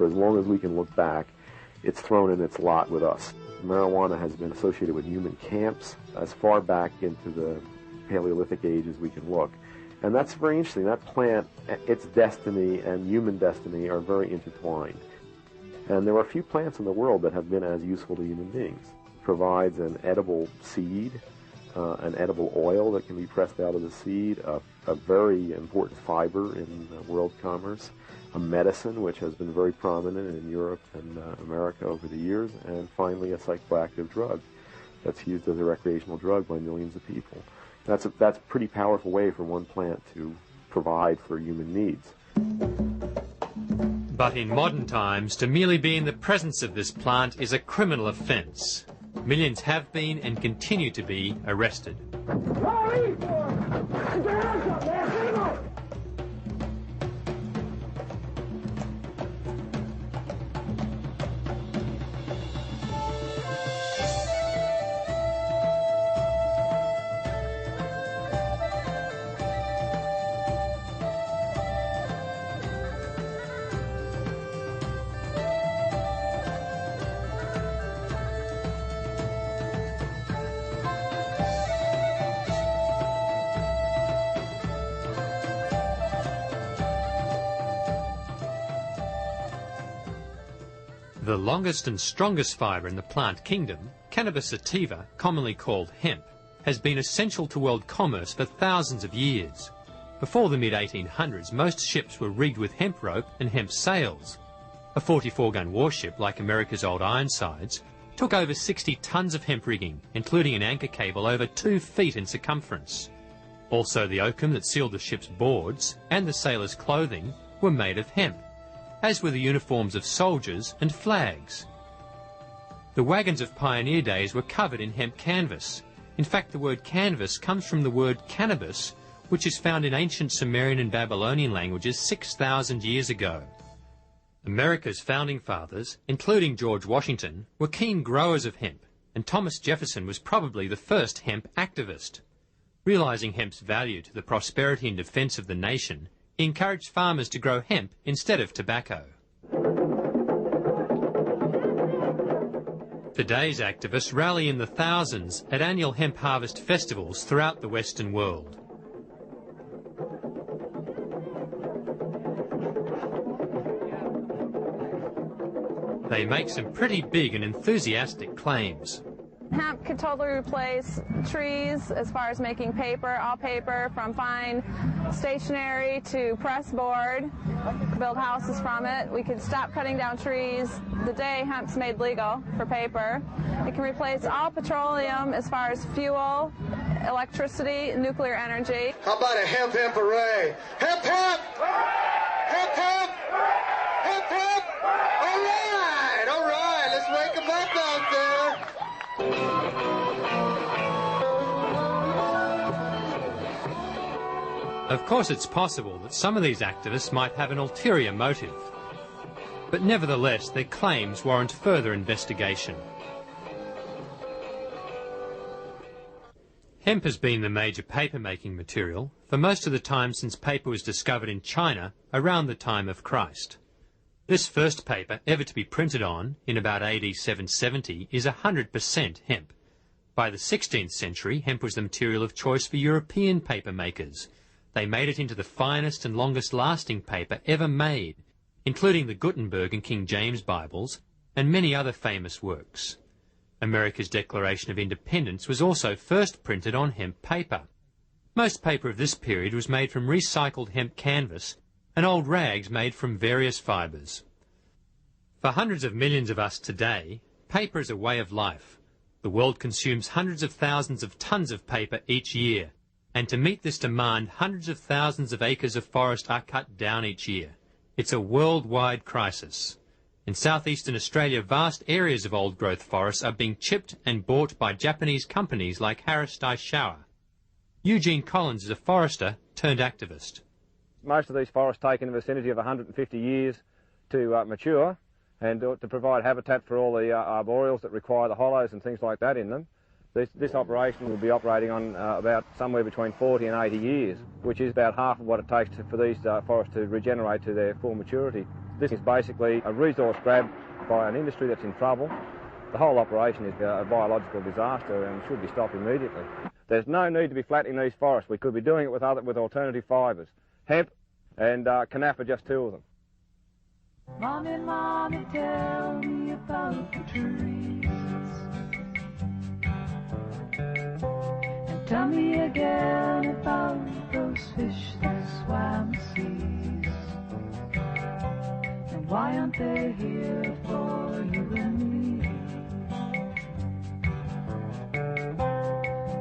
for as long as we can look back, it's thrown in its lot with us. Marijuana has been associated with human camps as far back into the Paleolithic age as we can look. And that's very interesting. That plant, its destiny and human destiny are very intertwined. And there are few plants in the world that have been as useful to human beings. It provides an edible seed, an edible oil that can be pressed out of the seed, a very important fiber in world commerce, a medicine which has been very prominent in Europe and America over the years, and finally a psychoactive drug that's used as a recreational drug by millions of people. That's a pretty powerful way for one plant to provide for human needs. But in modern times, to merely be in the presence of this plant is a criminal offence. Millions have been and continue to be arrested. The longest and strongest fibre in the plant kingdom, Cannabis sativa, commonly called hemp, has been essential to world commerce for thousands of years. Before the mid-1800s, most ships were rigged with hemp rope and hemp sails. A 44-gun warship, like America's old Ironsides, took over 60 tons of hemp rigging, including an anchor cable over 2 feet in circumference. Also, the oakum that sealed the ship's boards and the sailors' clothing were made of hemp, as were the uniforms of soldiers and flags. The wagons of pioneer days were covered in hemp canvas. In fact, the word canvas comes from the word cannabis, which is found in ancient Sumerian and Babylonian languages 6,000 years ago. America's founding fathers, including George Washington, were keen growers of hemp, and Thomas Jefferson was probably the first hemp activist. Realizing hemp's value to the prosperity and defense of the nation, he encouraged farmers to grow hemp instead of tobacco. Today's activists rally in the thousands at annual hemp harvest festivals throughout the Western world. They make some pretty big and enthusiastic claims. Hemp could totally replace trees as far as making paper, all paper, from fine stationery to press board. We could build houses from it. We could stop cutting down trees the day hemp's made legal for paper. It can replace all petroleum as far as fuel, electricity, nuclear energy. How about a hemp hooray? Hemp hemp! Hemp hemp! Hemp hemp! All right, let's wake them up out there. Of course, it's possible that some of these activists might have an ulterior motive, but nevertheless their claims warrant further investigation. Hemp has been the major paper-making material for most of the time since paper was discovered in China around the time of Christ. This first paper ever to be printed on, in about AD 770, is 100% hemp. By the 16th century, hemp was the material of choice for European paper makers. They made it into the finest and longest-lasting paper ever made, including the Gutenberg and King James Bibles, and many other famous works. America's Declaration of Independence was also first printed on hemp paper. Most paper of this period was made from recycled hemp canvas and old rags made from various fibres. For hundreds of millions of us today, paper is a way of life. The world consumes hundreds of thousands of tons of paper each year, and to meet this demand, hundreds of thousands of acres of forest are cut down each year. It's a worldwide crisis. In southeastern Australia, vast areas of old-growth forests are being chipped and bought by Japanese companies like Harris Daishowa. Eugene Collins is a forester turned activist. Most of these forests take in the vicinity of 150 years to mature and to provide habitat for all the arboreals that require the hollows and things like that in them. This operation will be operating on about somewhere between 40 and 80 years, which is about half of what it takes for these forests to regenerate to their full maturity. This is basically a resource grab by an industry that's in trouble. The whole operation is a biological disaster and should be stopped immediately. There's no need to be flattening these forests. We could be doing it with alternative fibres. Hemp and canap are just two of them. Mommy, Mommy, tell me about the trees. And tell me again about those fish that swam the seas. And why aren't they here for you and me?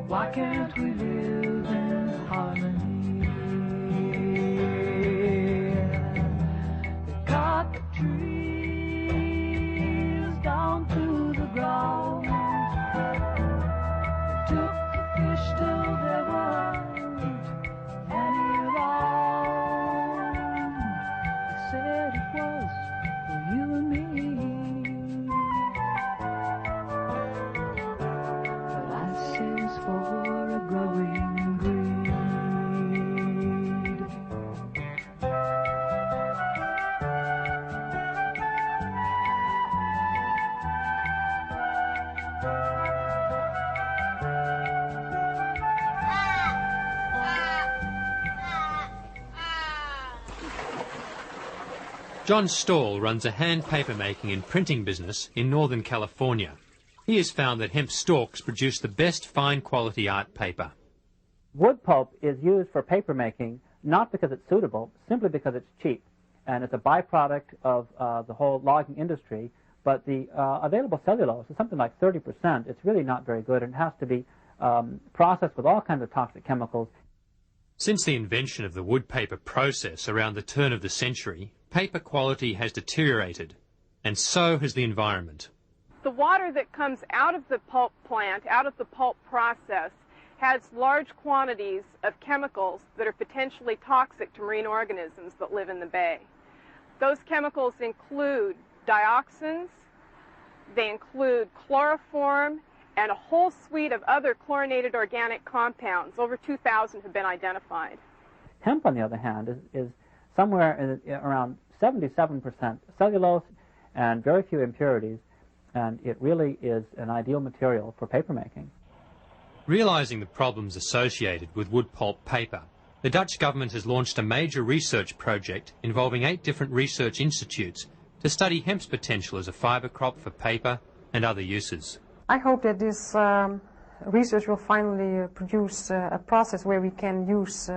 Why can't we live in harmony? They cut the trees down to the ground. They took the fish till there weren't any around. They said it was for you and me. But I say it's for a growing greed. John Stall runs a hand papermaking and printing business in Northern California. He has found that hemp stalks produce the best fine quality art paper. Wood pulp is used for papermaking not because it's suitable, simply because it's cheap. And it's a byproduct of the whole logging industry. But the available cellulose is something like 30%. It's really not very good, and it has to be processed with all kinds of toxic chemicals. Since the invention of the wood paper process around the turn of the century, paper quality has deteriorated, and so has the environment. The water that comes out of the pulp plant, out of the pulp process, has large quantities of chemicals that are potentially toxic to marine organisms that live in the bay. Those chemicals include dioxins, they include chloroform, and a whole suite of other chlorinated organic compounds. Over 2,000 have been identified. Hemp, on the other hand, is somewhere around 77% cellulose and very few impurities, and it really is an ideal material for papermaking. Realising the problems associated with wood pulp paper, the Dutch government has launched a major research project involving 8 different research institutes to study hemp's potential as a fibre crop for paper and other uses. I hope that this research will finally produce a process where we can use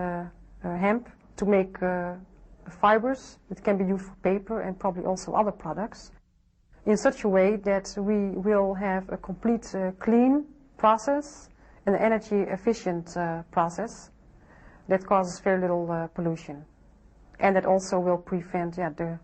hemp to make fibers that can be used for paper and probably also other products in such a way that we will have a complete clean process, an energy efficient process that causes very little pollution, and that also will prevent the